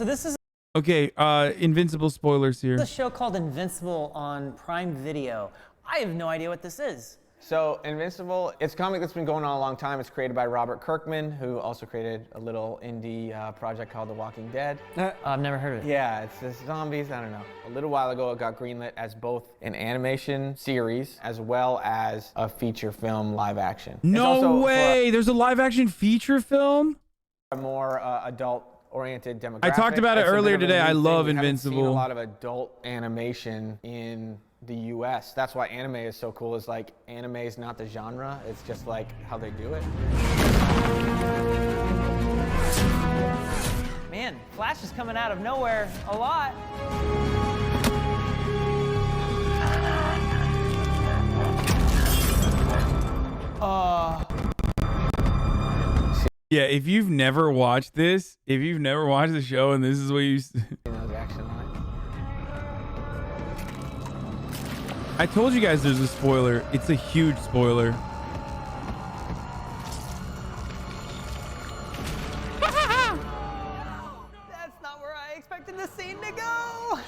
So this is Okay, Invincible spoilers here. a show called Invincible on Prime Video. I have no idea what this is. So Invincible, it's a comic that's been going on a long time. It's created by Robert Kirkman, who also created a little indie project called The Walking Dead. I've never heard of it. Yeah, it's just zombies, I don't know. A little while ago, it got greenlit as both an animation series as well as a feature film live action. No way! There's a live action feature film? A more adult-oriented demographic. I talked about it earlier today. I love Invincible. Seen a lot of adult animation in the US. That's why anime is so cool. Is like anime is not the genre. It's just like how they do it. Man, Flash is coming out of nowhere a lot. Yeah, if you've never watched this, if you've never watched the show and this is what you... The action line. I told you guys there's a spoiler. It's a huge spoiler. That's not where I expected the scene to go.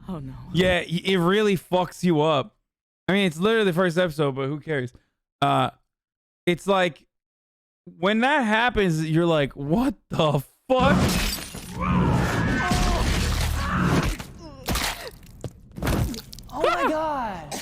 Oh no. Yeah, it really fucks you up. I mean, it's literally the first episode, but who cares? It's like when that happens, you're like, what the fuck? Oh my god.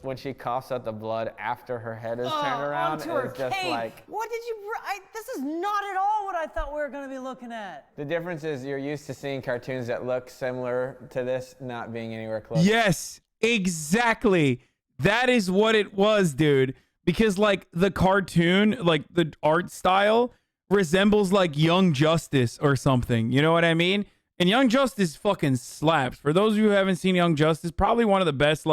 When she coughs out the blood after her head is turned around, Onto her it's just cape. like... What did you... this is not at all what I thought we were going to be looking at. The difference is you're used to seeing cartoons that look similar to this not being anywhere close. Yes, exactly. That is what it was, dude. Because like the cartoon, like the art style resembles like Young Justice or something. You know what I mean? And Young Justice fucking slaps. For those of you who haven't seen Young Justice, probably one of the best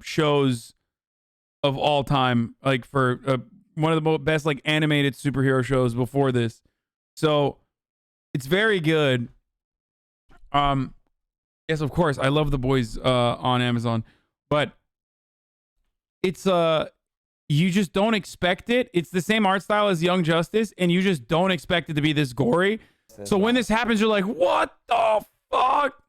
shows of all time. Like for one of the best like animated superhero shows before this. So it's very good. Yes, of course. I love The Boys on Amazon, but it's you just don't expect it. It's the same art style as Young Justice, and you just don't expect it to be this gory. So when this happens, you're like, what the fuck?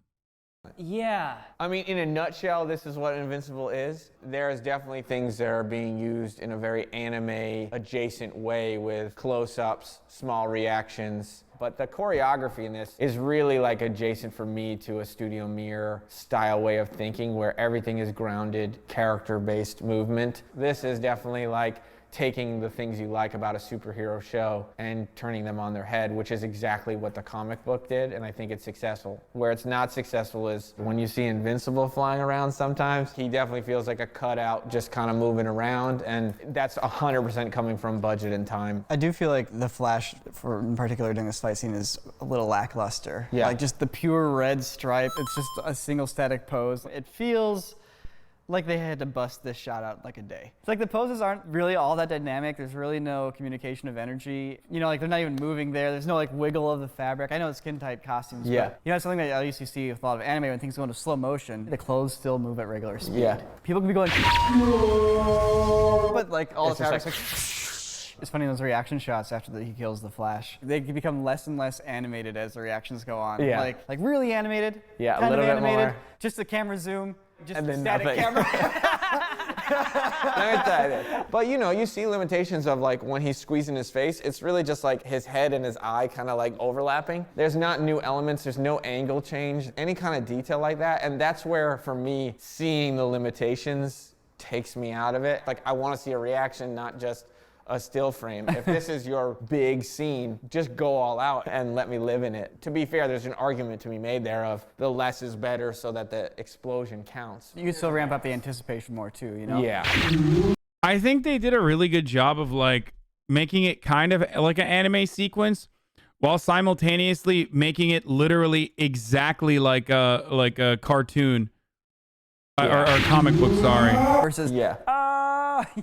Yeah. I mean, in a nutshell, this is what Invincible is. There's definitely things that are being used in a very anime-adjacent way with close-ups, small reactions. But the choreography in this is really like adjacent for me to a Studio Mirror style way of thinking where everything is grounded, character-based movement. This is definitely like taking the things you like about a superhero show and turning them on their head, which is exactly what the comic book did, and I think it's successful. Where it's not successful is when you see Invincible flying around sometimes. He definitely feels like a cutout just kind of moving around, and that's 100% coming from budget and time. I do feel like the Flash, in particular during this fight scene, is a little lackluster. Yeah. Like just the pure red stripe, it's just a single static pose. It feels like they had to bust this shot out like a day. It's like the poses aren't really all that dynamic. There's really no communication of energy. You know, like they're not even moving there. There's no like wiggle of the fabric. I know it's skin tight costumes, Yeah. but you know, it's something that I used to see with a lot of anime when things go into slow motion. The clothes still move at regular speed. Yeah. People can be going, but like all It's the just fabric's like, it's funny, those reaction shots after he kills the Flash, they become less and less animated as the reactions go on. Yeah. Like really animated. Yeah, a kind little of bit animated, more. just the camera zoom, just And then static nothing. camera. Let me tell you. But you know, you see limitations of like when he's squeezing his face, it's really just like his head and his eye kind of like overlapping. There's not new elements, there's no angle change, any kind of detail like that. And that's where, for me, seeing the limitations takes me out of it. Like I want to see a reaction, not just a still frame. If this is your big scene, just go all out and let me live in it. To be fair, there's an argument to be made there of the less is better so that the explosion counts. You can still ramp up the anticipation more too, you know? Yeah. I think they did a really good job of like making it kind of like an anime sequence while simultaneously making it literally exactly like a cartoon or comic book, sorry. Versus, Yeah.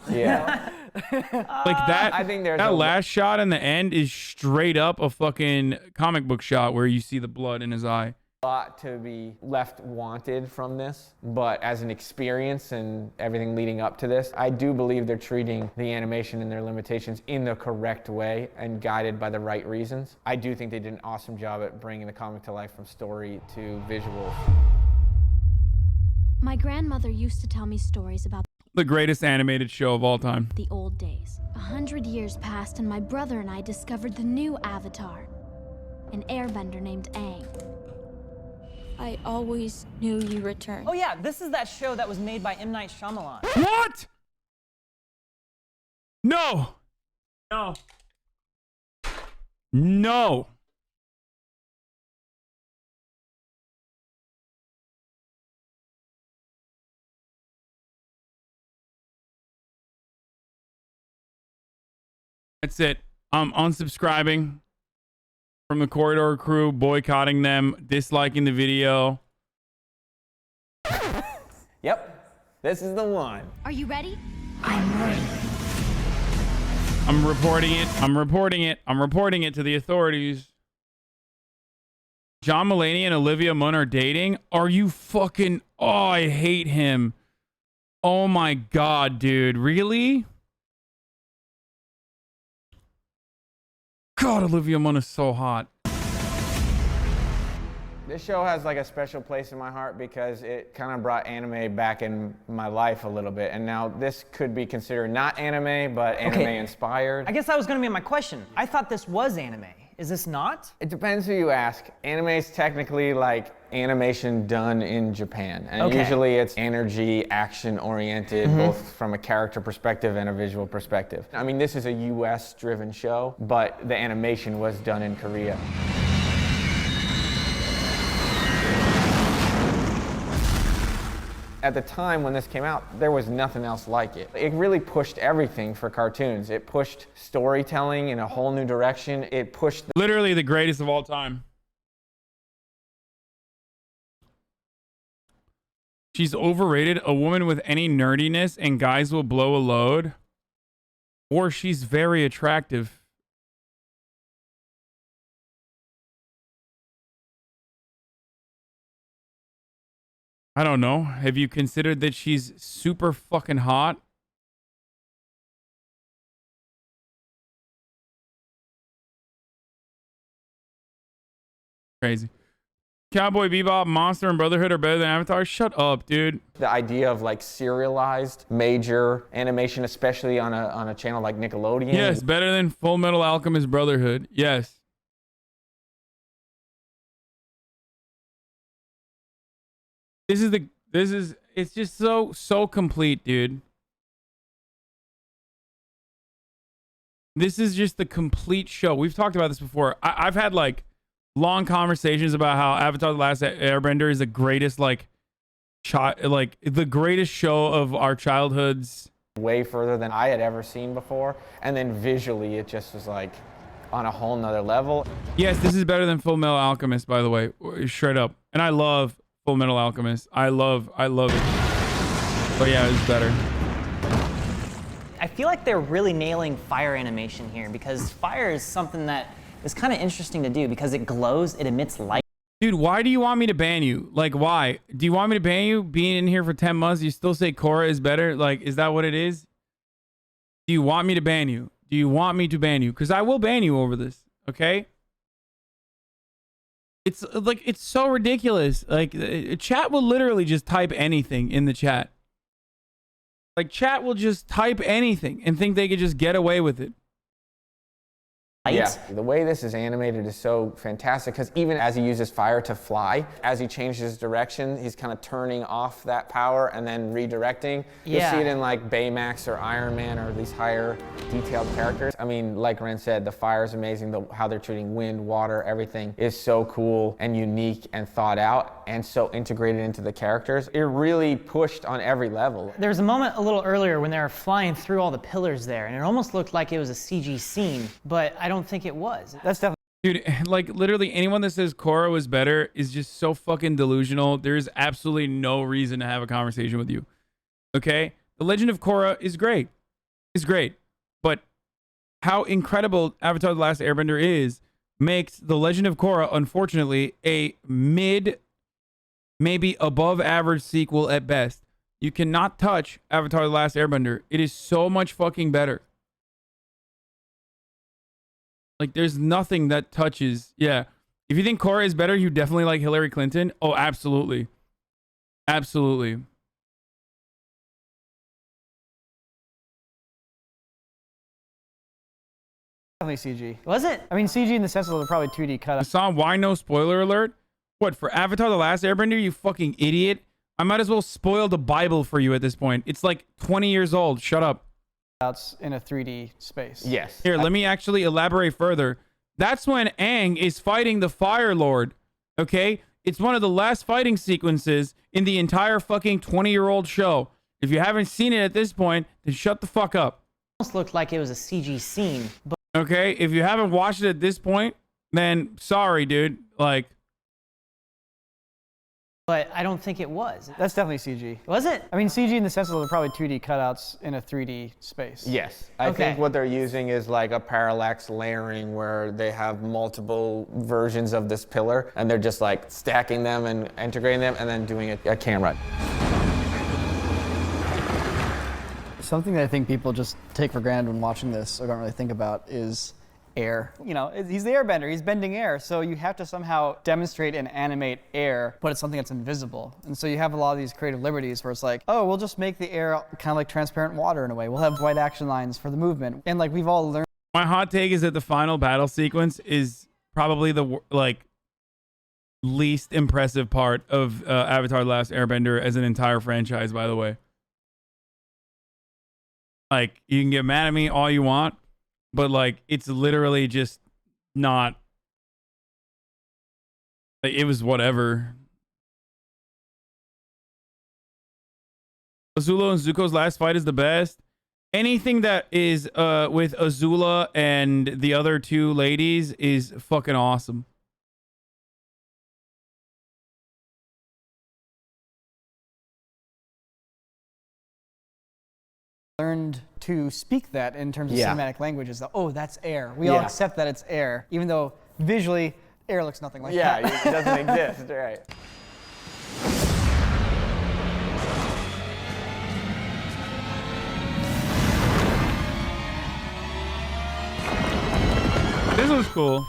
yeah. Like that, I think there's that a- last shot in the end is straight up a fucking comic book shot where you see the blood in his eye. lot to be left wanted from this, but as an experience and everything leading up to this, I do believe they're treating the animation and their limitations in the correct way and guided by the right reasons. I do think they did an awesome job at bringing the comic to life from story to visuals. My grandmother used to tell me stories about The greatest animated show of all time. the old days. 100 years passed and my brother and I discovered the new Avatar, an airbender named Aang. I always knew you returned. Oh yeah, this is that show that was made by M. Night Shyamalan. What? No. No. No. That's it. I'm unsubscribing from the Corridor crew, boycotting them, disliking the video. Yep, this is the one. Are you ready? I'm reporting it. I'm reporting it. I'm reporting it to the authorities. John Mulaney and Olivia Munn are dating? Are you fucking... Oh, I hate him. Oh my god, dude. Really? God, Olivia Munn is so hot. This show has like a special place in my heart because it kind of brought anime back in my life a little bit. And now this could be considered not anime, but anime inspired. I guess that was gonna be my question. I thought this was anime. Is this not? It depends who you ask. Anime is technically like animation done in Japan. And usually it's energy, action oriented, both from a character perspective and a visual perspective. I mean, this is a US driven show, but the animation was done in Korea. At the time when this came out, there was nothing else like it. It really pushed everything for cartoons. It pushed storytelling in a whole new direction. It pushed Literally the greatest of all time. She's overrated. A woman with any nerdiness and guys will blow a load. Or she's very attractive. I don't know. Have you considered that she's super fucking hot? Crazy. Cowboy Bebop, Monster, and Brotherhood are better than Avatar? Shut up, dude. the idea of like serialized major animation, especially on a channel like Nickelodeon. Yes, better than Full Metal Alchemist Brotherhood. Yes. It's just so complete, dude. This is just the complete show. We've talked about this before. I've had like long conversations about how Avatar: The Last Airbender is the greatest the greatest show of our childhoods. Way further than I had ever seen before, and then visually it just was like on a whole nother level. Yes, this is better than Full Metal Alchemist, by the way, straight up. And I love Full Metal Alchemist. I love it. But yeah, it's better. I feel like they're really nailing fire animation here because fire is something that is kind of interesting to do because it glows, it emits light. Dude, why do you want me to ban you? Like, why? Do you want me to ban you? Being in here for 10 months, you still say Korra is better? Like, is that what it is? Do you want me to ban you? Do you want me to ban you? Because I will ban you over this, okay? It's like, it's so ridiculous. Like, chat will literally just type anything in the chat. Like, chat will just type anything and think they could just get away with it. Yeah, the way this is animated is so fantastic because even as he uses fire to fly, as he changes his direction, he's kind of turning off that power and then redirecting. You'll see it in like Baymax or Iron Man or these higher detailed characters. I mean, like Ren said, the fire is amazing. How they're treating wind, water, everything is so cool and unique and thought out and so integrated into the characters. It really pushed on every level. There was a moment a little earlier when they were flying through all the pillars there, and it almost looked like it was a CG scene, but I don't think it was. That's definitely. Dude, like literally anyone that says Korra was better is just so fucking delusional. There's absolutely no reason to have a conversation with you. Okay? The Legend of Korra is great. It's great. But how incredible Avatar: The Last Airbender is makes The Legend of Korra, unfortunately, a mid, maybe above average sequel at best. You cannot touch Avatar: The Last Airbender. It is so much fucking better. Like, there's nothing that touches. Yeah. If you think Korra is better, you definitely like Hillary Clinton. Oh, absolutely. Absolutely. Definitely CG. Was it? I mean, CG in the sense of they're probably 2D cut. Hasan, why no spoiler alert? What, for Avatar: The Last Airbender, you fucking idiot? I might as well spoil the Bible for you at this point. It's like 20 years old. Shut up. Outs in a 3D space. Yes. Here, let me actually elaborate further. That's when Aang is fighting the Fire Lord. Okay? It's one of the last fighting sequences in the entire fucking 20-year-old show. If you haven't seen it at this point, then shut the fuck up. Almost looked like it was a CG scene, but Okay? If you haven't watched it at this point, then sorry, dude. Like, I don't think it was. That's definitely CG. Was it? I mean, CG in the sense of they're probably 2D cutouts in a 3D space. Yes. I Okay. think what they're using is like a parallax layering where they have multiple versions of this pillar and they're just like stacking them and integrating them and then doing a camera. Something that I think people just take for granted when watching this or don't really think about is air. You know, he's the airbender, he's bending air, so you have to somehow demonstrate and animate air, but it's something that's invisible. And so you have a lot of these creative liberties where it's like, oh, we'll just make the air kind of like transparent water in a way. We'll have white action lines for the movement. And like we've all learned. my hot take is that the final battle sequence is probably the, like, least impressive part of Avatar: The Last Airbender as an entire franchise, by the way. Like, you can get mad at me all you want, but like, it's literally just not, like, it was whatever. Azula and Zuko's last fight is the best. Anything that is with Azula and the other two ladies is fucking awesome. Learned to speak that in terms of Yeah. cinematic language is that, oh, that's air. We all Yeah. accept that it's air, even though visually air looks nothing like Yeah, that. it doesn't exist, right? This was cool.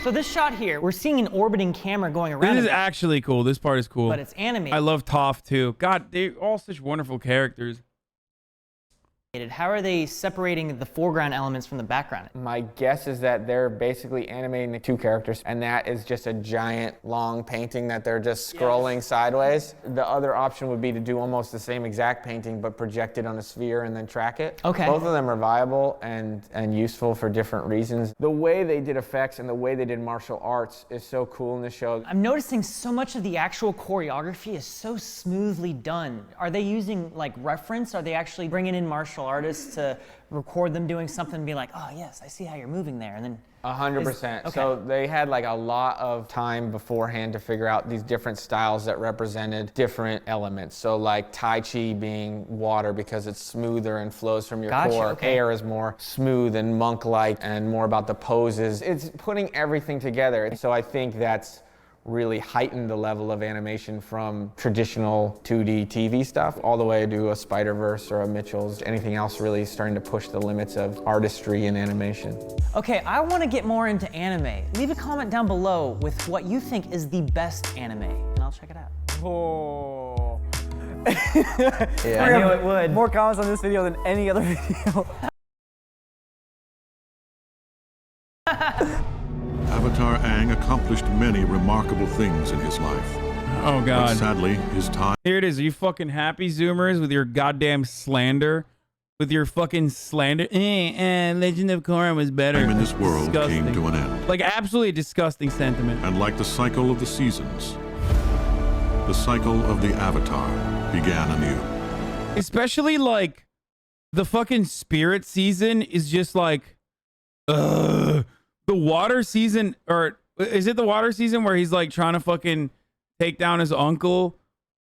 So this shot here, we're seeing an orbiting camera going around This is it, actually cool. This part is cool. but it's animated. I love Toph too. God, they're all such wonderful characters. How are they separating the foreground elements from the background? My guess is that they're basically animating the two characters, and that is just a giant long painting that they're just scrolling sideways. The other option would be to do almost the same exact painting, but project it on a sphere and then track it. Okay. Both of them are viable and useful for different reasons. The way they did effects and the way they did martial arts is so cool in the show. I'm noticing so much of the actual choreography is so smoothly done. Are they using like reference? Are they actually bringing in martial artists to record them doing something and be like, oh yes, I see how you're moving there, and then 100%. Okay. So they had like a lot of time beforehand to figure out these different styles that represented different elements. So like Tai Chi being water because it's smoother and flows from your Gotcha, core. okay. Air is more smooth and monk-like and more about the poses. It's putting everything together. So I think that's really heightened the level of animation from traditional 2D TV stuff all the way to a Spider-Verse or a Mitchell's. Anything else really starting to push the limits of artistry and animation. okay, I want to get more into anime. Leave a comment down below with what you think is the best anime, and I'll check it out. Oh. Yeah. I knew it would. More comments on this video than any other video. Avatar Aang accomplished many remarkable things in his life. Oh But God. sadly, his time Here it is. Are you fucking happy, Zoomers, with your goddamn slander? With your fucking slander? Legend of Korra was better. in this world Disgusting. came to an end. Like, absolutely disgusting sentiment. And like the cycle of the seasons, the cycle of the Avatar began anew. Especially, like, the fucking spirit season is just like, the water season, or is it the water season where he's like trying to fucking take down his uncle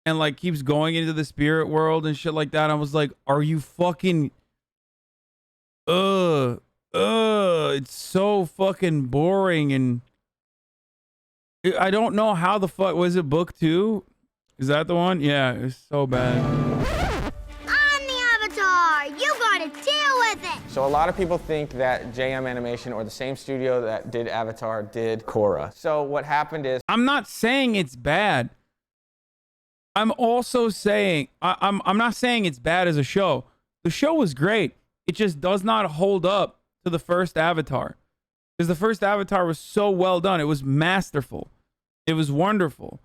and like keeps going into the spirit world and shit like that? I was like, are you fucking, it's so fucking boring, and I don't know how the fuck was it. Book 2? Is that the one? Yeah, it's so bad. I'm the Avatar. You gotta deal with it. So a lot of people think that JM Animation, or the same studio that did Avatar, did Korra. So what happened is, I'm not saying it's bad. I'm also saying I'm not saying it's bad as a show. The show was great. It just does not hold up to the first Avatar. Because the first Avatar was so well done. It was masterful. It was wonderful.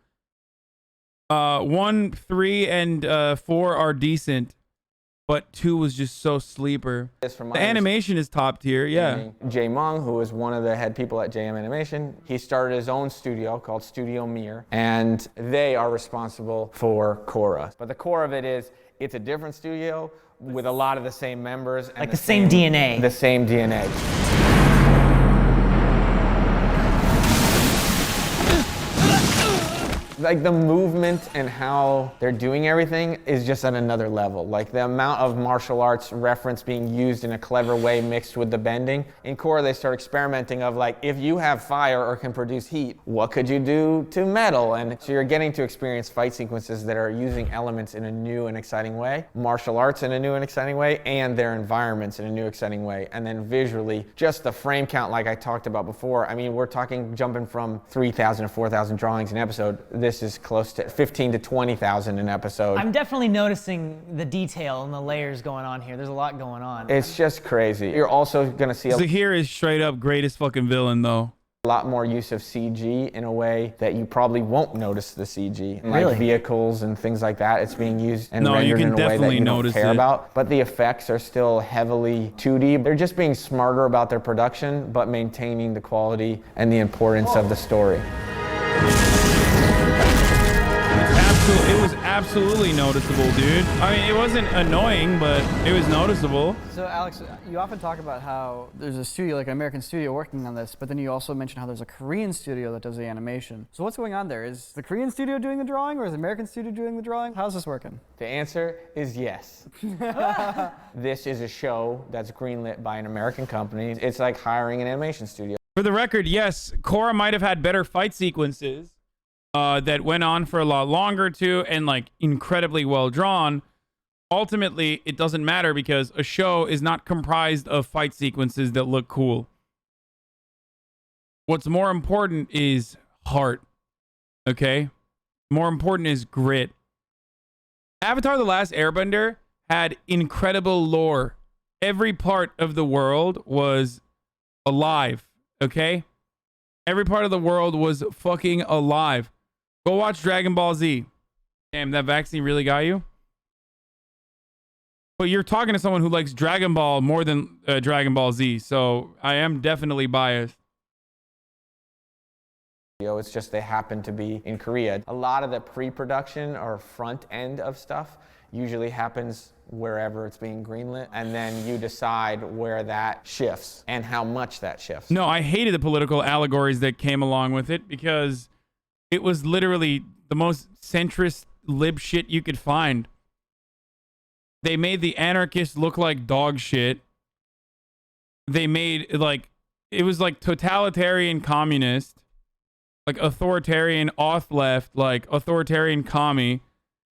1, 3, and 4 are decent, but 2 was just so sleeper. The animation is top tier, yeah. Jay Mung, who was one of the head people at JM Animation, he started his own studio called Studio Mir, and they are responsible for Korra. But the core of it is, it's a different studio with a lot of the same members. And Like the same DNA. The same DNA. Like the movement and how they're doing everything is just at another level. Like the amount of martial arts reference being used in a clever way mixed with the bending. In Korra, they start experimenting of like, if you have fire or can produce heat, what could you do to metal? And so you're getting to experience fight sequences that are using elements in a new and exciting way, martial arts in a new and exciting way, and their environments in a new exciting way. And then visually, just the frame count like I talked about before. I mean, we're talking jumping from 3,000 to 4,000 drawings an episode. This is close to 15 to 20,000 an episode. I'm definitely noticing the detail and the layers going on here. There's a lot going on. It's just crazy. You're also gonna see Zahir is straight up greatest fucking villain though. a lot more use of CG in a way that you probably won't notice the CG. Like Really? vehicles and things like that, it's being used and No, you rendered can in a way that definitely you don't notice care it. about. But the effects are still heavily 2D. They're just being smarter about their production, but maintaining the quality and the importance of the story. It was absolutely noticeable, dude. I mean, it wasn't annoying, but it was noticeable. So Alex, you often talk about how there's a studio, like an American studio working on this, but then you also mention how there's a Korean studio that does the animation. So what's going on there? Is the Korean studio doing the drawing, or is the American studio doing the drawing? How's this working? The answer is yes. This is a show that's greenlit by an American company. It's like hiring an animation studio. For the record, yes, Korra might have had better fight sequences that went on for a lot longer too, and like incredibly well drawn. Ultimately, it doesn't matter because a show is not comprised of fight sequences that look cool. What's more important is heart. Okay? More important is grit. Avatar: The Last Airbender had incredible lore. Every part of the world was alive. Okay? Every part of the world was fucking alive. Go watch Dragon Ball Z. Damn, that vaccine really got you? But you're talking to someone who likes Dragon Ball more than Dragon Ball Z, so I am definitely biased. It's just they happen to be in Korea. A lot of the pre-production or front end of stuff usually happens wherever it's being greenlit, and then you decide where that shifts and how much that shifts. No, I hated the political allegories that came along with it because it was literally the most centrist lib shit you could find. They made the anarchists look like dog shit. They made like, it was like totalitarian communist, like authoritarian auth left, like authoritarian commie,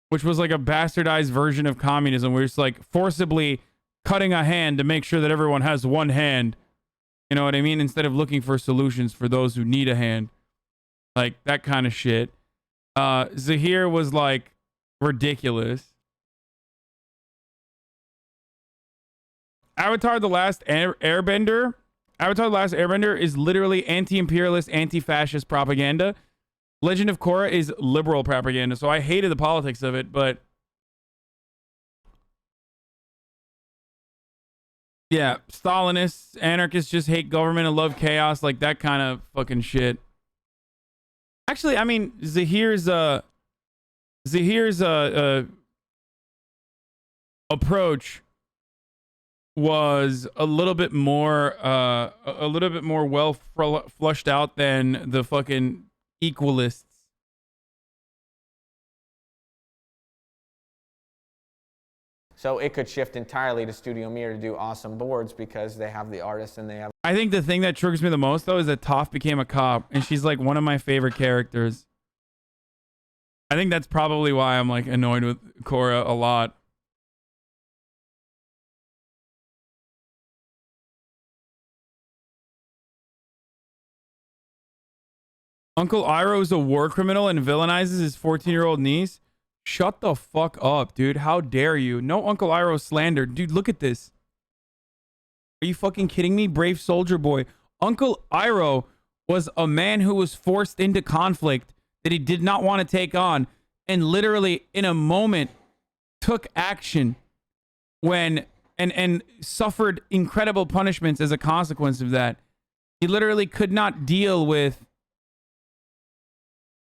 which was like a bastardized version of communism where it's like forcibly cutting a hand to make sure that everyone has one hand. You know what I mean? Instead of looking for solutions for those who need a hand. Like that kind of shit. Zahir was like ridiculous. Avatar: The Last Airbender. Avatar: The Last Airbender is literally anti-imperialist, anti-fascist propaganda. Legend of Korra is liberal propaganda. So I hated the politics of it, but yeah, Stalinists, anarchists just hate government and love chaos, like that kind of fucking shit. Actually, I mean, Zahir's approach was a little bit more well flushed out than the fucking equalists. So it could shift entirely to Studio Mir to do awesome boards because they have the artists and they have. I think the thing that triggers me the most though is that Toph became a cop, and she's like one of my favorite characters. I think that's probably why I'm like annoyed with Korra a lot. Uncle Iroh is a war criminal and villainizes his 14-year-old niece. Shut the fuck up, dude. How dare you? No Uncle Iroh slander. Dude, look at this. Are you fucking kidding me? Brave soldier boy. Uncle Iroh was a man who was forced into conflict that he did not want to take on, and literally in a moment took action when and suffered incredible punishments as a consequence of that. He literally could not deal with.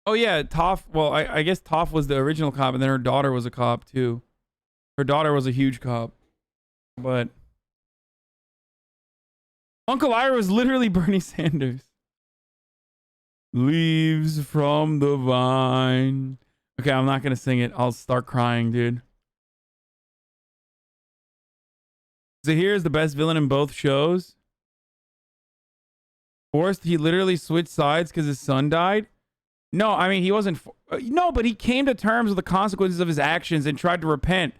Oh yeah, Toph. Well, I guess Toph was the original cop, and then her daughter was a cop too. Her daughter was a huge cop, but Uncle Iroh was literally Bernie Sanders. Leaves from the vine. Okay, I'm not gonna sing it. I'll start crying, dude. Zahir is the best villain in both shows. Forced, he literally switched sides because his son died. No, I mean, he wasn't. No, but he came to terms with the consequences of his actions and tried to repent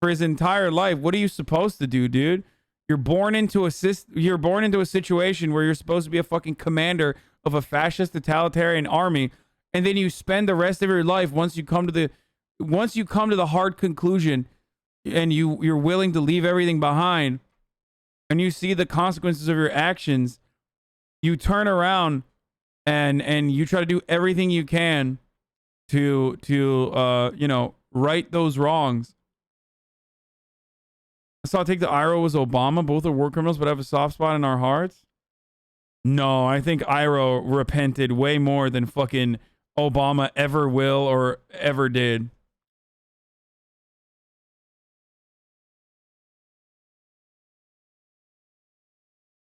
for his entire life. What are you supposed to do, dude? You're born into a situation where you're supposed to be a fucking commander of a fascist totalitarian army, and then you spend the rest of your life once you come to the hard conclusion, and you're willing to leave everything behind, and you see the consequences of your actions. You turn around and you try to do everything you can to right those wrongs. I saw Take the Iroh was Obama. Both are war criminals, but have a soft spot in our hearts. No, I think Iroh repented way more than fucking Obama ever will or ever did.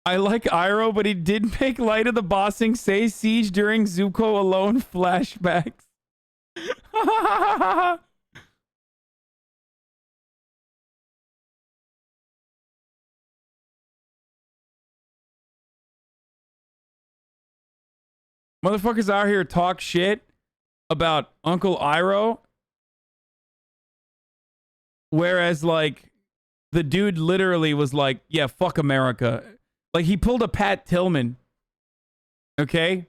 I like Iroh, but he did make light of the bossing Say Siege during Zuko alone flashbacks. Motherfuckers out here talk shit about Uncle Iroh, whereas like the dude literally was like, yeah, fuck America. Like he pulled a Pat Tillman. Okay?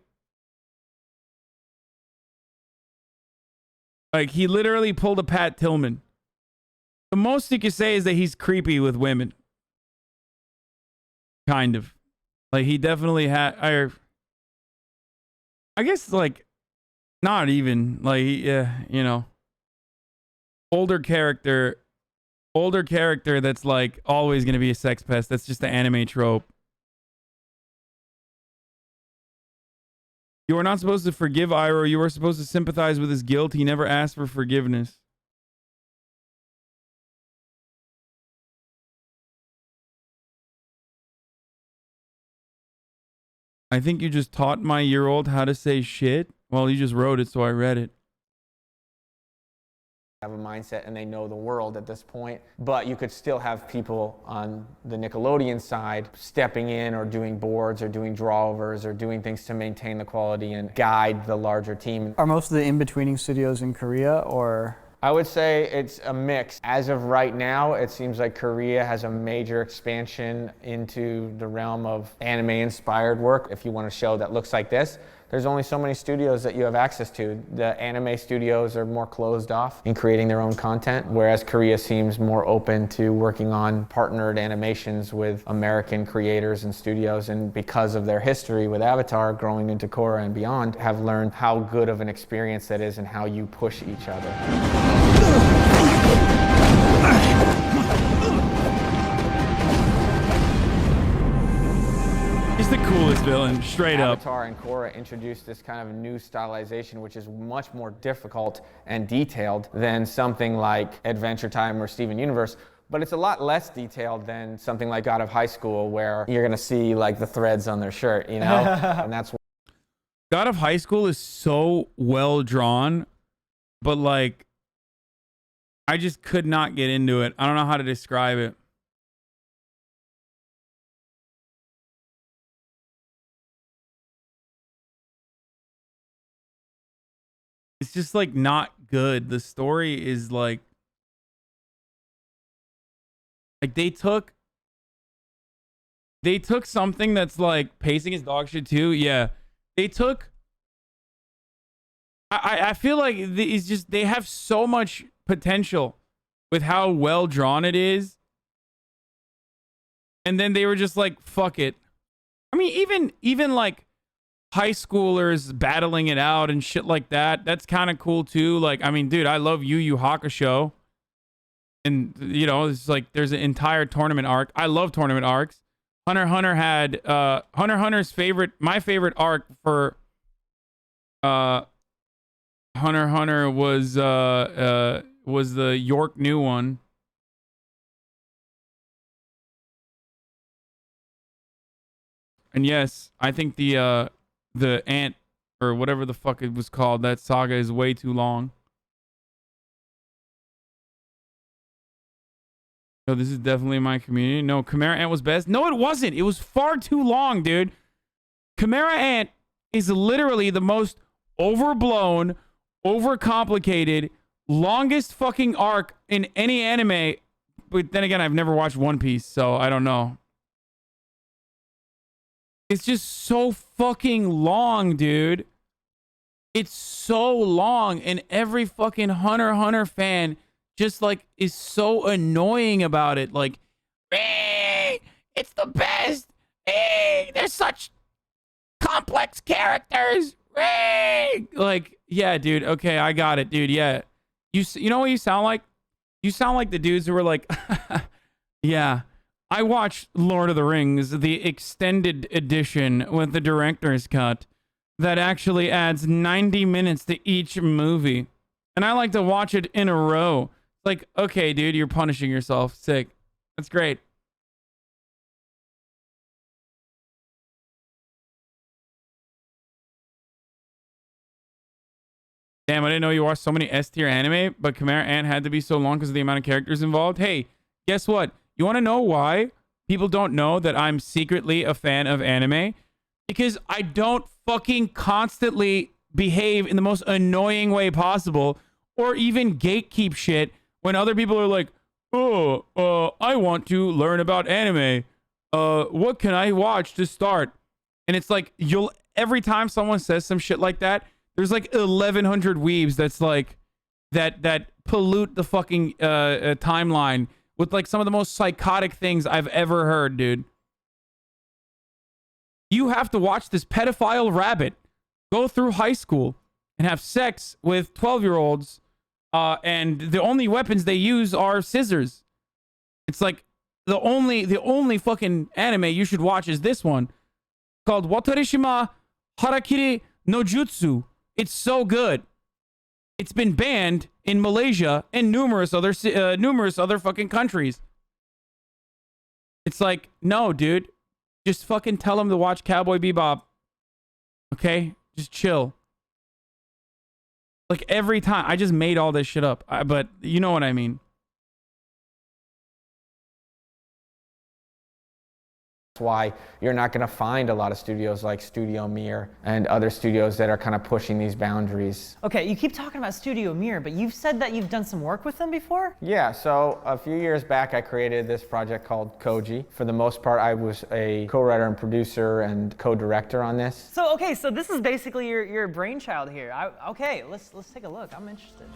Like he literally pulled a Pat Tillman. The most you could say is that he's creepy with women. Kind of. Like he definitely had. I guess like not even like older character that's like always gonna be a sex pest. That's just the anime trope. You are not supposed to forgive Iroh. You are supposed to sympathize with his guilt. He never asked for forgiveness. I think you just taught my year-old how to say shit. Well, you just wrote it, so I read it. Have a mindset and they know the world at this point, but you could still have people on the Nickelodeon side stepping in or doing boards or doing drawovers or doing things to maintain the quality and guide the larger team. Are most of the in-betweening studios in Korea, or? I would say it's a mix. As of right now, it seems like Korea has a major expansion into the realm of anime-inspired work. If you want a show that looks like this, there's only so many studios that you have access to. The anime studios are more closed off in creating their own content, whereas Korea seems more open to working on partnered animations with American creators and studios, and because of their history with Avatar growing into Korra and beyond, have learned how good of an experience that is and how you push each other. He's the coolest villain, straight up. Avatar and Korra introduced this kind of new stylization, which is much more difficult and detailed than something like Adventure Time or Steven Universe. But it's a lot less detailed than something like God of High School, where you're gonna see like the threads on their shirt, you know? And that's God of High School is so well drawn, but like I just could not get into it. I don't know how to describe it. It's just like not good. The story is like they took something that's like pacing is dog shit too. Yeah. They took I feel like it's just they have so much potential with how well drawn it is. And then they were just like, fuck it. I mean, even like high schoolers battling it out and shit like that. That's kind of cool too. Like, I mean, dude, I love Yu Yu Hakusho. And, you know, it's like there's an entire tournament arc. I love tournament arcs. Hunter x Hunter had Hunter x Hunter's my favorite arc for Hunter x Hunter was the York New one. And yes, I think the Ant or whatever the fuck it was called, that saga is way too long. So this is definitely my community. No, Chimera Ant was best. No, it wasn't. It was far too long, dude. Chimera Ant is literally the most overblown, overcomplicated, longest fucking arc in any anime. But then again, I've never watched One Piece, so I don't know. It's just so fucking long, dude. It's so long, and every fucking Hunter x Hunter fan just like is so annoying about it. Like, hey, it's the best. Hey, there's such complex characters. Hey, like, yeah, dude. Okay, I got it, dude. Yeah, you know what you sound like? You sound like the dudes who were like, yeah. I watched Lord of the Rings, the extended edition with the director's cut that actually adds 90 minutes to each movie. And I like to watch it in a row. Like, okay, dude, you're punishing yourself. Sick. That's great. Damn, I didn't know you watched so many S-tier anime, but Chimera Ant had to be so long because of the amount of characters involved. Hey, guess what? You want to know why people don't know that I'm secretly a fan of anime? Because I don't fucking constantly behave in the most annoying way possible or even gatekeep shit when other people are like, oh, I want to learn about anime. What can I watch to start? And it's like, every time someone says some shit like that, there's like 1,100 weebs that's like, that pollute the fucking timeline with like some of the most psychotic things I've ever heard, dude. You have to watch this pedophile rabbit go through high school and have sex with 12-year-olds, and the only weapons they use are scissors. It's like the only fucking anime you should watch is this one called Watarishima Harakiri no Jutsu. It's so good. It's been banned in Malaysia and numerous other fucking countries. It's like, no, dude. Just fucking tell them to watch Cowboy Bebop. Okay? Just chill. Like every time. I just made all this shit up. But you know what I mean. That's why you're not going to find a lot of studios like Studio Mir and other studios that are kind of pushing these boundaries. Okay, you keep talking about Studio Mir, but you've said that you've done some work with them before? Yeah, so a few years back I created this project called Koji. For the most part, I was a co-writer and producer and co-director on this. So, okay, so this is basically your brainchild here. Okay, let's take a look. I'm interested.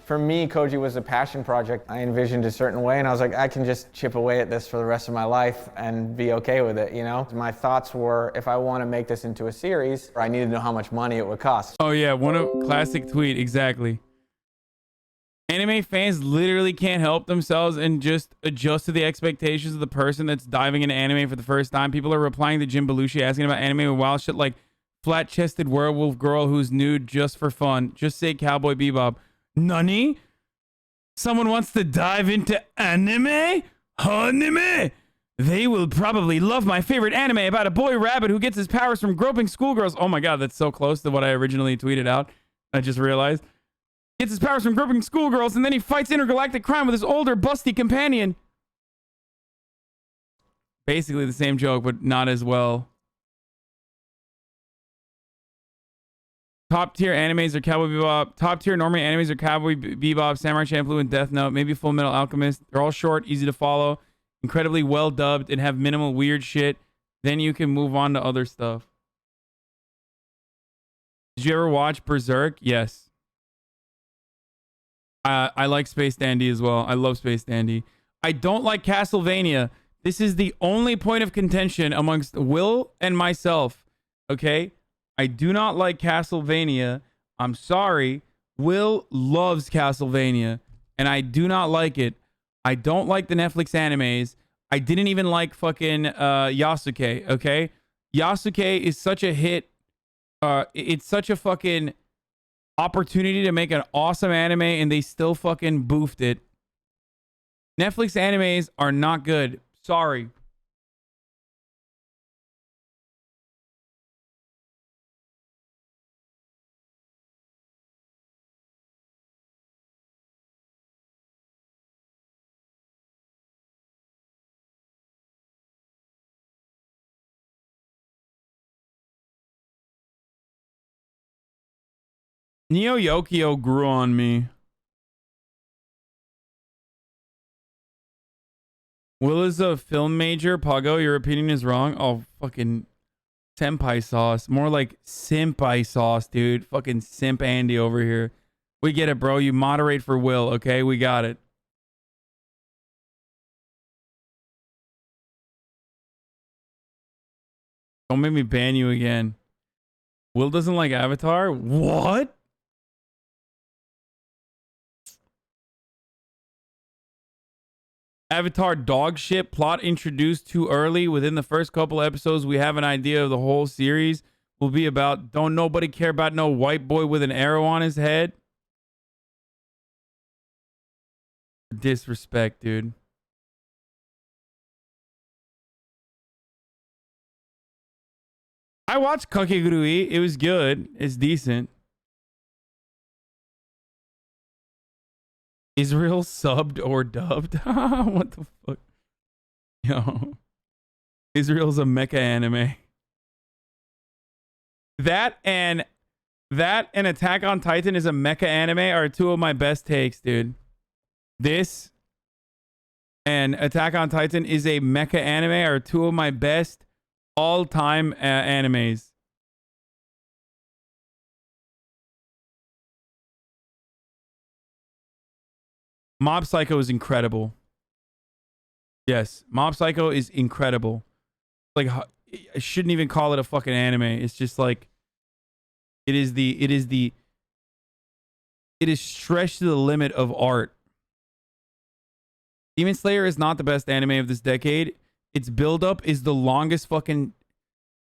For me, Koji was a passion project. I envisioned a certain way, and I was like, I can just chip away at this for the rest of my life and be okay with it, you know? My thoughts were, if I want to make this into a series, I need to know how much money it would cost. Oh yeah, classic tweet, exactly. Anime fans literally can't help themselves and just adjust to the expectations of the person that's diving into anime for the first time. People are replying to Jim Belushi asking about anime with wild shit like flat-chested werewolf girl who's nude just for fun. Just say Cowboy Bebop. Nani? Someone wants to dive into anime? Anime? They will probably love my favorite anime about a boy rabbit who gets his powers from groping schoolgirls. Oh my god, that's so close to what I originally tweeted out. I just realized. Gets his powers from groping schoolgirls, and then he fights intergalactic crime with his older, busty companion. Basically the same joke, but not as well. Top tier animes are Cowboy Bebop. Top tier normie animes are Cowboy Bebop, Samurai Champloo, and Death Note. Maybe Full Metal Alchemist. They're all short, easy to follow, incredibly well dubbed, and have minimal weird shit. Then you can move on to other stuff. Did you ever watch Berserk? Yes. I like Space Dandy as well. I love Space Dandy. I don't like Castlevania. This is the only point of contention amongst Will and myself. Okay? I do not like Castlevania. I'm sorry. Will loves Castlevania, and I do not like it. I don't like the Netflix animes. I didn't even like fucking Yasuke, okay? Yasuke is such a hit. It's such a fucking opportunity to make an awesome anime, and they still fucking boofed it. Netflix animes are not good. Sorry. Neo Yokio grew on me. Will is a film major. Pago, your opinion is wrong. Oh, fucking senpai sauce. More like simpai sauce, dude. Fucking simp Andy over here. We get it, bro. You moderate for Will, okay? We got it. Don't make me ban you again. Will doesn't like Avatar? What? Avatar dog shit, plot introduced too early. Within the first couple episodes, we have an idea of the whole series will be about. Don't nobody care about no white boy with an arrow on his head. Disrespect, dude. I watched Kakegurui. It was good. It's decent. Israel subbed or dubbed? What the fuck? Yo. Israel's a mecha anime. That and Attack on Titan is a mecha anime are two of my best takes, dude. This and Attack on Titan is a mecha anime are two of my best all-time animes. Mob Psycho is incredible. Yes, Mob Psycho is incredible. Like, I shouldn't even call it a fucking anime. It's just like it is stretched to the limit of art. Demon Slayer is not the best anime of this decade. Its build-up is the longest fucking...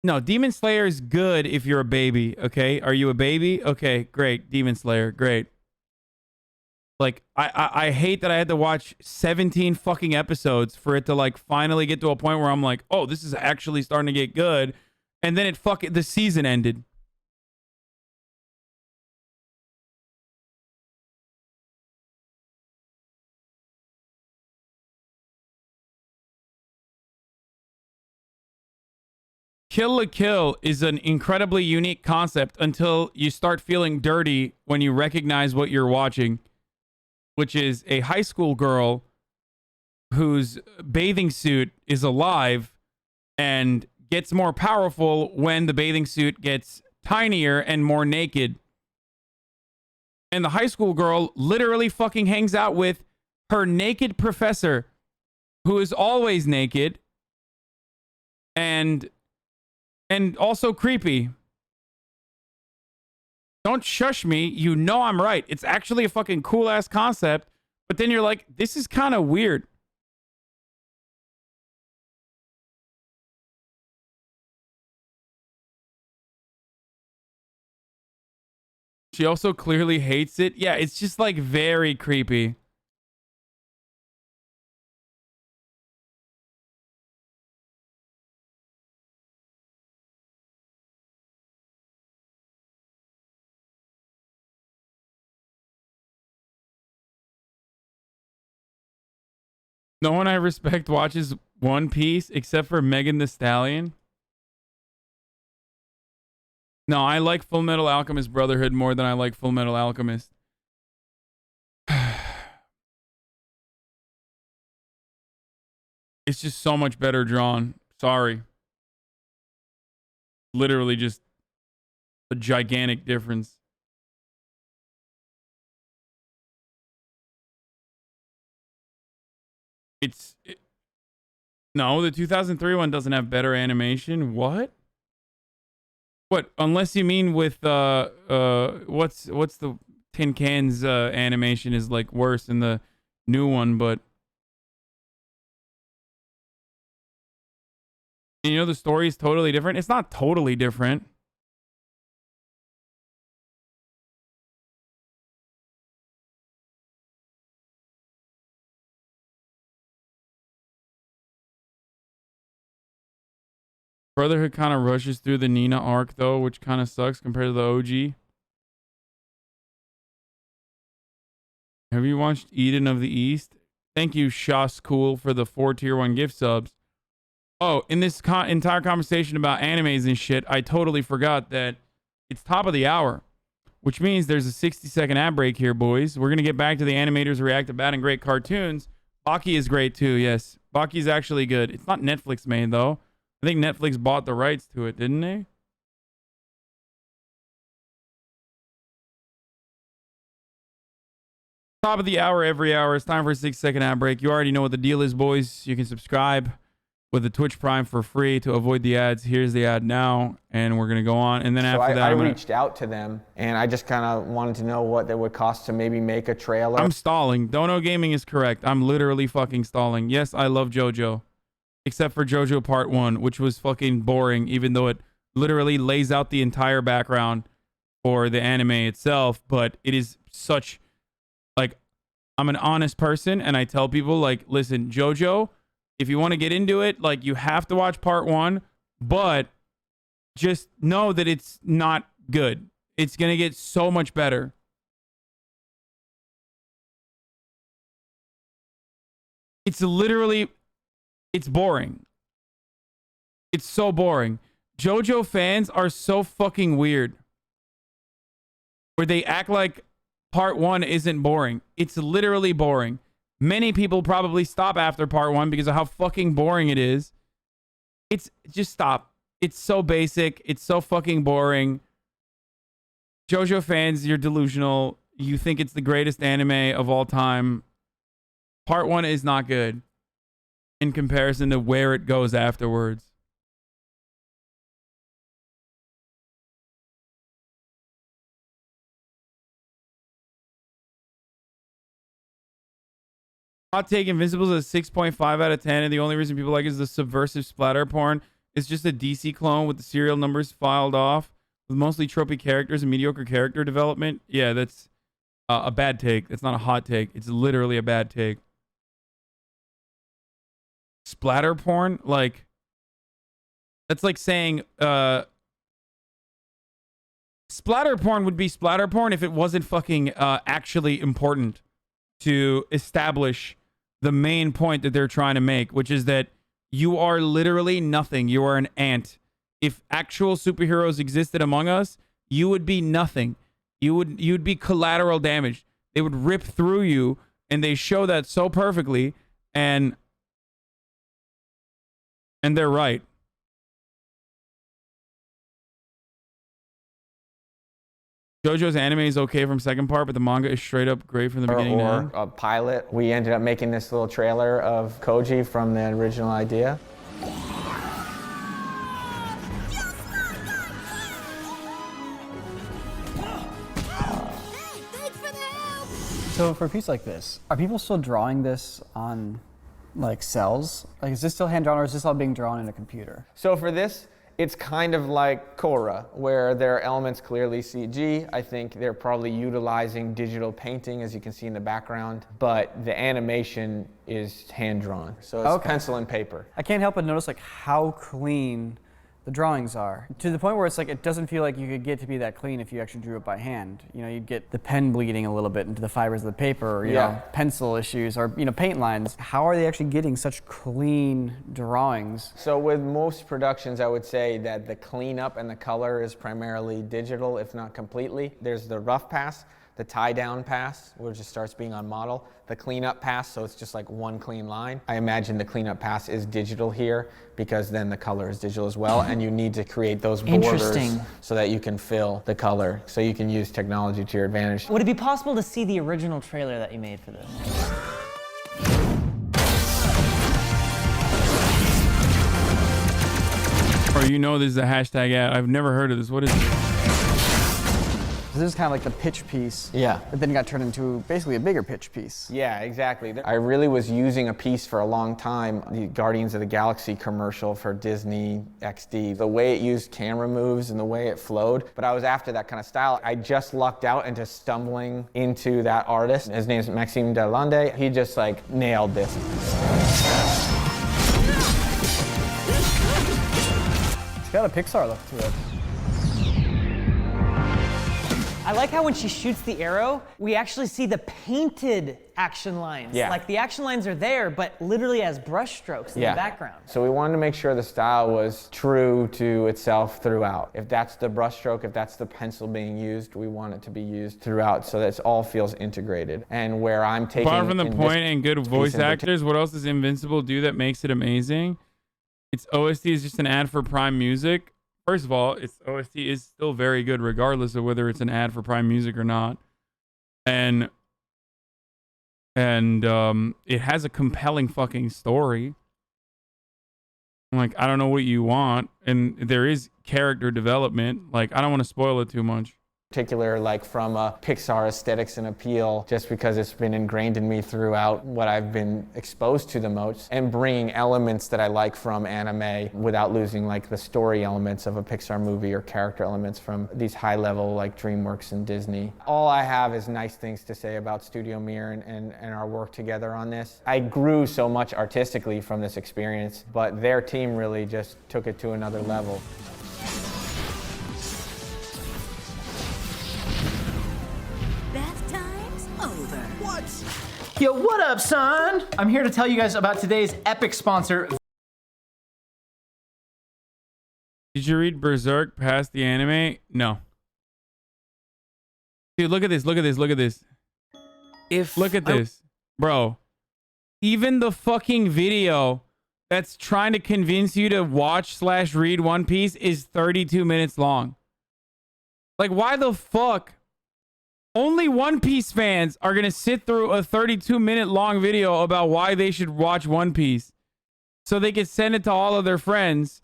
No, Demon Slayer is good if you're a baby, okay? Are you a baby? Okay, great. Demon Slayer, great. Like, I hate that I had to watch 17 fucking episodes for it to, like, finally get to a point where I'm like, oh, this is actually starting to get good. And then the season ended. Kill la Kill is an incredibly unique concept until you start feeling dirty when you recognize what you're watching, which is a high school girl whose bathing suit is alive and gets more powerful when the bathing suit gets tinier and more naked. And the high school girl literally fucking hangs out with her naked professor, who is always naked and also creepy. Don't shush me. You know I'm right. It's actually a fucking cool ass concept. But then you're like, this is kind of weird. She also clearly hates it. Yeah, it's just like very creepy. No one I respect watches One Piece except for Megan Thee Stallion. No, I like Full Metal Alchemist Brotherhood more than I like Full Metal Alchemist. It's just so much better drawn. Sorry. Literally just a gigantic difference. No, the 2003 one doesn't have better animation. What? What? Unless you mean with what's the Tin Can's animation is like worse than the new one, but you know the story is totally different. It's not totally different. Brotherhood kind of rushes through the Nina arc though, which kind of sucks compared to the OG. Have you watched Eden of the East? Thank you, Shas Cool, for the 4 tier 1 gift subs. Oh, in this entire conversation about animes and shit, I totally forgot that it's top of the hour, which means there's a 60-second ad break here, boys. We're going to get back to the animators react to bad and great cartoons. Baki is great too, yes. Baki is actually good. It's not Netflix made though. I think Netflix bought the rights to it, didn't they? Top of the hour every hour. It's time for a 6-second ad break. You already know what the deal is, boys. You can subscribe with the Twitch Prime for free to avoid the ads. Here's the ad now, and we're going to go on. And then after that, I reached out to them, and I just kind of wanted to know what it would cost to maybe make a trailer. I'm stalling. Dono Gaming is correct. I'm literally fucking stalling. Yes, I love JoJo. Except for JoJo Part 1, which was fucking boring, even though it literally lays out the entire background for the anime itself. But it is such, like, I'm an honest person, and I tell people, like, listen, JoJo, if you want to get into it, like, you have to watch Part 1, but just know that it's not good. It's going to get so much better. It's literally... It's boring. It's so boring. JoJo fans are so fucking weird. Where they act like Part 1 isn't boring. It's literally boring. Many people probably stop after Part 1 because of how fucking boring it is. It's just stop. It's so basic. It's so fucking boring. JoJo fans, you're delusional. You think it's the greatest anime of all time. Part 1 is not good in comparison to where it goes afterwards. Hot take, Invincible is a 6.5 out of 10, and the only reason people like it is the subversive splatter porn. It's just a DC clone with the serial numbers filed off, with mostly tropey characters and mediocre character development. Yeah, that's a bad take. That's not a hot take. It's literally a bad take. Splatter porn, like, that's like saying splatter porn would be splatter porn if it wasn't fucking actually important to establish the main point that they're trying to make, which is that you are literally nothing. You are an ant. If actual superheroes existed among us, you would be nothing. You'd be collateral damage. They would rip through you, and they show that so perfectly, and they're right. JoJo's anime is okay from second part, but the manga is straight up great from the beginning to end. A pilot. We ended up making this little trailer of Koji from the original idea. So for a piece like this, are people still drawing this on like cells? Like, is this still hand drawn, or is this all being drawn in a computer? So for this, it's kind of like Korra, where there are elements clearly CG. I think they're probably utilizing digital painting, as you can see in the background, but the animation is hand drawn. So it's pencil and paper. I can't help but notice like how clean the drawings are, to the point where it's like it doesn't feel like you could get to be that clean if you actually drew it by hand. You know, you'd get the pen bleeding a little bit into the fibers of the paper, or you know, pencil issues, or you know, paint lines. How are they actually getting such clean drawings? So with most productions, I would say that the cleanup and the color is primarily digital, if not completely. There's the rough pass, the tie-down pass, which just starts being on model, the cleanup pass, so it's just like one clean line. I imagine the cleanup pass is digital here because then the color is digital as well, and you need to create those borders so that you can fill the color, so you can use technology to your advantage. Would it be possible to see the original trailer that you made for this? Or you know this is a hashtag ad. I've never heard of this. What is it? This is kind of like the pitch piece. Yeah. But then got turned into basically a bigger pitch piece. Yeah, exactly. I really was using a piece for a long time, the Guardians of the Galaxy commercial for Disney XD. The way it used camera moves and the way it flowed, but I was after that kind of style. I just lucked out into stumbling into that artist. His name is Maxime Delande. He just like nailed this. It's got a Pixar look to it. I like how when she shoots the arrow, we actually see the painted action lines. Yeah. Like the action lines are there, but literally as brush strokes in the background. So we wanted to make sure the style was true to itself throughout. If that's the brush stroke, if that's the pencil being used, we want it to be used throughout so that it all feels integrated. And where I'm taking— Apart from the point and good voice actors, what else does Invincible do that makes it amazing? Its OST is just an ad for Prime Music. First of all, its OST is still very good regardless of whether it's an ad for Prime Music or not. And it has a compelling fucking story. Like, I don't know what you want. And there is character development. Like, I don't want to spoil it too much. Particular, like from a Pixar aesthetics and appeal, just because it's been ingrained in me throughout what I've been exposed to the most, and bringing elements that I like from anime without losing like the story elements of a Pixar movie or character elements from these high level like DreamWorks and Disney. All I have is nice things to say about Studio Mir and our work together on this. I grew so much artistically from this experience, but their team really just took it to another level. Yo, what up, son? I'm here to tell you guys about today's epic sponsor. Did you read Berserk past the anime? No. Dude, look at this. Look at this. Look at this. Look at this. Bro. Even the fucking video that's trying to convince you to watch/read One Piece is 32 minutes long. Like, why the fuck? Only One Piece fans are going to sit through a 32-minute long video about why they should watch One Piece so they can send it to all of their friends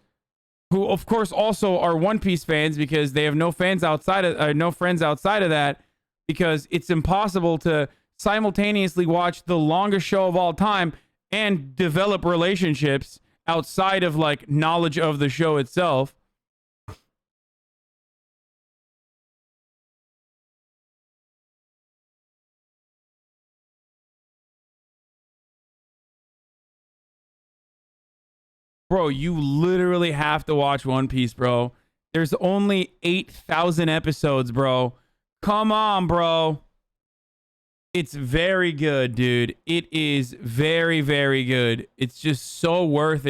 who, of course, also are One Piece fans because they have no friends outside of that, because it's impossible to simultaneously watch the longest show of all time and develop relationships outside of like knowledge of the show itself. Bro, you literally have to watch One Piece, bro. There's only 8,000 episodes, bro. Come on, bro. It's very good, dude. It is very, very good. It's just so worth it.